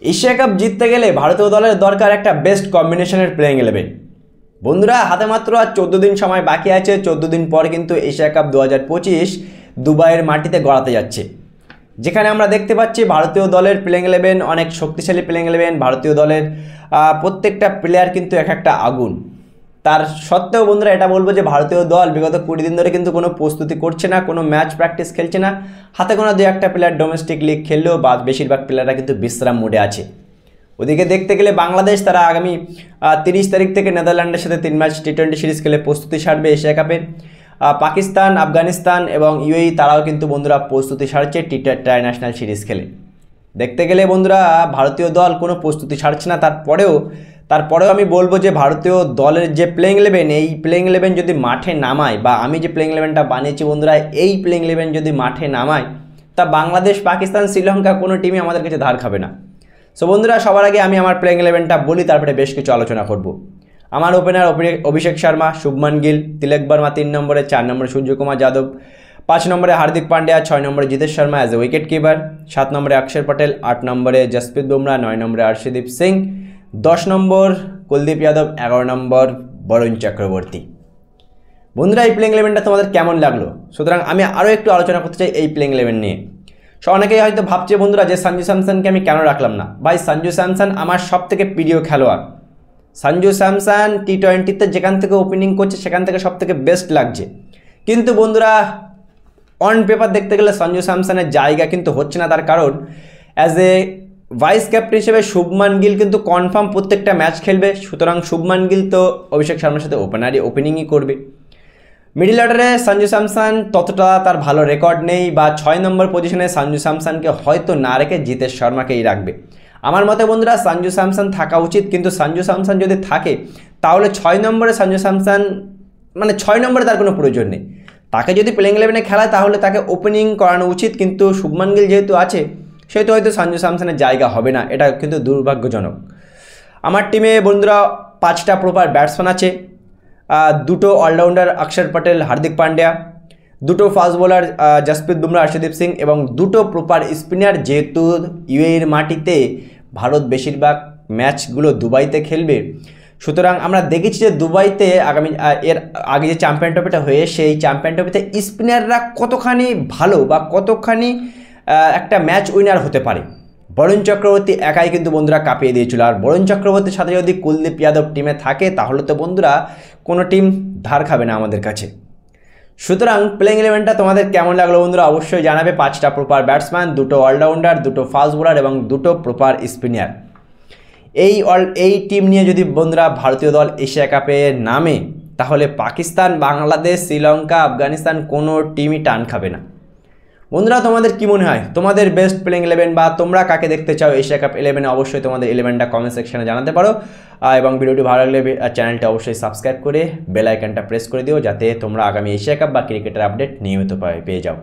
Asia cup জিততে গেলে ভারতীয় দলের দরকার একটা বেস্ট কম্বিনেশনের প্লেইং 11। বন্ধুরা, হাতে মাত্র আর 14 দিন সময় বাকি আছে। 14 দিন পর কিন্তু এশিয়া কাপ 2025 দুবাইয়ের মাটিতে গড়াতে যাচ্ছে, যেখানে আমরা দেখতে পাচ্ছি ভারতীয় দলের প্লেইং 11 অনেক শক্তিশালী প্লেইং 11। ভারতীয় দলের প্রত্যেকটা প্লেয়ার কিন্তু এক একটা আগুন। তার সত্ত্বেও বন্ধুরা এটা বলবো যে ভারতীয় দল বিগত 20 দিন ধরে কিন্তু কোনো প্রস্তুতি করছে না, কোনো ম্যাচ প্র্যাকটিস খেলছে না। হাতে গোনা 2-1টা প্লেয়ার ডোমেস্টিক লিগ খেললেও বা বেশিরভাগ প্লেয়াররা কিন্তু বিশ্রাম মোডে আছে। ওদিকে দেখতে গেলে বাংলাদেশ তারা আগামী 30 তারিখ থেকে নেদারল্যান্ডের সাথে 3 ম্যাচ টি20 সিরিজ খেলে প্রস্তুতি সারবে এশিয়া কাপের। পাকিস্তান, আফগানিস্তান এবং ইউএই তারাও কিন্তু বন্ধুরা প্রস্তুতি সারছে টি20 সিরিজ খেলে। দেখতে গেলে বন্ধুরা ভারতীয় দল কোনো প্রস্তুতি সারছে না। তারপরেও আমি বলবো যে ভারতীয় দলের যে প্লেইং 11, এই প্লেইং 11 যদি মাঠে নামায়, বা আমি যে প্লেইং 11টা বানিয়েছি বন্ধুরা, এই প্লেইং 11 যদি মাঠে নামায়, তা বাংলাদেশ, পাকিস্তান, শ্রীলঙ্কা কোনো টিমই আমাদের কাছে ধার খাবে না। সো বন্ধুরা, সবার আগে আমি আমার প্লেইং 11টা বলি, তারপরে বেশ কিছু আলোচনা করব। আমার ওপেনার অভিষেক শর্মা, শুভমান গিল, তিলক বর্মা 3 নম্বরে, 4 নম্বরে সূর্যকুমার যাদব, 5 নম্বরে হার্দিক পান্ডিয়া, 6 নম্বরে Jitesh Sharma as a wicket keeper, 7 নম্বরে অক্ষর পটেল, 8 নম্বরে জসপ্রীত বুমরা, 9 নম্বরে হর্ষদীপ সিং, 10 নম্বর কুলদীপ যাদব, 11 নম্বর বরুণ চক্রবর্তী। বন্ধুরা, এই প্লেইং 11টা তোমাদের কেমন লাগলো? সুতরাং আমি আরও একটু আলোচনা করতে চাই এই প্লেইং 11 নিয়ে। অনেকেই হয়তো ভাবছে বন্ধুরা যে সঞ্জু স্যামসনকে আমি কেন রাখলাম না। ভাই, সঞ্জু স্যামসন আমার সব থেকে প্রিয় খেলোয়াড়। সঞ্জু স্যামসন টি20তে যেখান থেকে ওপেনিং করছে সেখান থেকে সব থেকে বেস্ট লাগছে। কিন্তু বন্ধুরা, অন পেপার দেখতে গেলে সঞ্জু স্যামসনের জায়গা কিন্তু হচ্ছে না। তার কারণ অ্যাজ এ ভাইস ক্যাপ্টেন হিসেবে শুভমান গিল কিন্তু কনফার্ম প্রত্যেকটা ম্যাচ খেলবে। সুতরাং শুভমান গিল তো অভিষেক শর্মার সাথে ওপেনিংই করবে। মিডল অর্ডারে সঞ্জু স্যামসন ততটা তার ভালো রেকর্ড নেই, বা 6 নম্বর পজিশনে সঞ্জু স্যামসনকে হয়তো না রেখে জিতেশ শর্মাকেই রাখবে। আমার মতে বন্ধুরা সঞ্জু স্যামসন থাকা উচিত, কিন্তু সঞ্জু স্যামসন যদি থাকে তাহলে 6 নম্বরে সঞ্জু স্যামসন, মানে 6 নম্বরে তার কোনো প্রয়োজন নেই। তাকে যদি প্লেইং 11-এ খেলায় তাহলে তাকে ওপেনিং করানো উচিত, কিন্তু শুভমান গিল যেহেতু আছে সেহেতু হয়তো সঞ্জু স্যামসনের জায়গা হবে না। এটা কিন্তু দুর্ভাগ্যজনক। আমার টিমে বন্ধুরা 5টা প্রপার ব্যাটসম্যান আছে, 2টো অলরাউন্ডার অক্ষর পটেল, হার্দিক পান্ডিয়া, 2টো ফাস্ট বোলার জসপ্রীত বুমরা, হর্ষদীপ সিং, এবং 2টো প্রপার স্পিনার। যেহেতু ইউএইর মাটিতে ভারত বেশিরভাগ ম্যাচগুলো দুবাইতে খেলবে, সুতরাং আমরা দেখেছি যে দুবাইতে এর আগে যে চ্যাম্পিয়ন ট্রফিটা হয়ে সেই চ্যাম্পিয়ন ট্রফিতে স্পিনাররা কতখানি ভালো বা কতখানি একটা ম্যাচ উইনার হতে পারে। বরুণ চক্রবর্তী একাই কিন্তু বন্ধুরা কাঁপিয়ে দিয়েছিল। আর বরুণ চক্রবর্তীর সাথে যদি কুলদীপ যাদব টিমে থাকে তাহলে তো বন্ধুরা কোনো টিম ধার খাবে না আমাদের কাছে। সুতরাং প্লেইং 11টা তোমাদের কেমন লাগলো বন্ধুরা অবশ্যই জানাবে। 5টা প্রপার ব্যাটসম্যান, 2টো অলরাউন্ডার, 2টো ফাস্ট বোলার এবং 2টো প্রপার স্পিনার। এই টিম নিয়ে যদি বন্ধুরা ভারতীয় দল এশিয়া কাপে নামে তাহলে পাকিস্তান, বাংলাদেশ, শ্রীলঙ্কা, আফগানিস্তান কোনো টিমই টান খাবে না। বন্ধুরা, তোমাদের কি মনে হয় তোমাদের বেস্ট প্লেইং 11, বা তোমরা কাকে দেখতে চাও এশিয়া কাপ 11-এ? অবশ্যই তোমাদের 11টা কমেন্ট সেকশনে জানাতে পারো। এবং ভিডিওটি ভালো লাগলে চ্যানেলটা অবশ্যই সাবস্ক্রাইব করে বেল আইকনটা প্রেস করে দিও, যাতে তোমরা আগামী এশিয়া কাপ বা ক্রিকেটের আপডেট নিয়মিত পেয়ে যাও।